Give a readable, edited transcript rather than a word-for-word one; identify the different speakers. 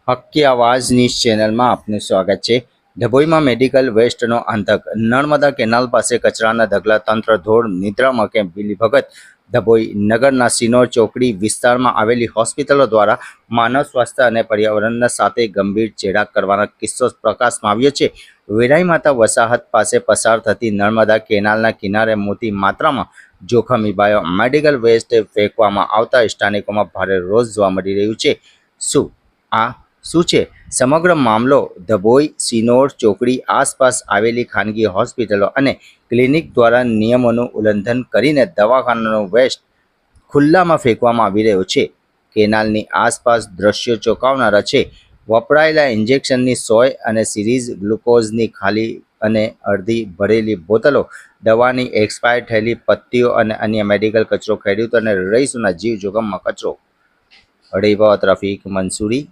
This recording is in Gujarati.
Speaker 1: હક્કી આવાજ ન્યૂઝ ચેનલમાં આપનું સ્વાગત છે। ડભોઈમાં મેડિકલ વેસ્ટનો આતંક। નર્મદા કેનાલ પાસે કચરાના ઢગલા, તંત્ર ધોળ નિદ્રામાં કે મિલીભગત। ડભોઈ નગરના સિનોર ચોકડી વિસ્તારમાં આવેલી હોસ્પિટલો દ્વારા માનવ સ્વાસ્થ્ય અને પર્યાવરણ સાથે ગંભીર ચેડા કરવાનો કિસ્સો પ્રકાશમાં આવ્યો છે। વેરાઈ માતા વસાહત પાસે પસાર થતી નર્મદા કેનાલના કિનારે મોટી માત્રામાં જોખમી બાયો મેડિકલ વેસ્ટ ફેંકવામાં આવતા સ્થાનિકોમાં ભારે રોષ જોવા મળી રહ્યું છે। શું છે સમગ્ર મામલો? ડભોઈ સિનોર ચોકડી આસપાસ આવેલી ખાનગી હોસ્પિટલો અને ક્લિનિક દ્વારા નિયમોનું ઉલ્લંઘન કરીને દવાખાનાનો વેસ્ટ ખુલ્લામાં ફેંકવામાં આવી રહ્યો છે। કેનાલની આસપાસ દ્રશ્યો ચોંકાવનારા છે। વપરાયેલા ઇન્જેક્શનની સોય અને સિરીઝ, ગ્લુકોઝની ખાલી અને અડધી ભરેલી બોતલો, દવાની એક્સપાયર થયેલી પટ્ટીઓ અને અન્ય મેડિકલ કચરો, ખેડૂતો અને રહીશોના જીવ જોખમમાં કચરો। અડીવાત રફીક મંસૂરી,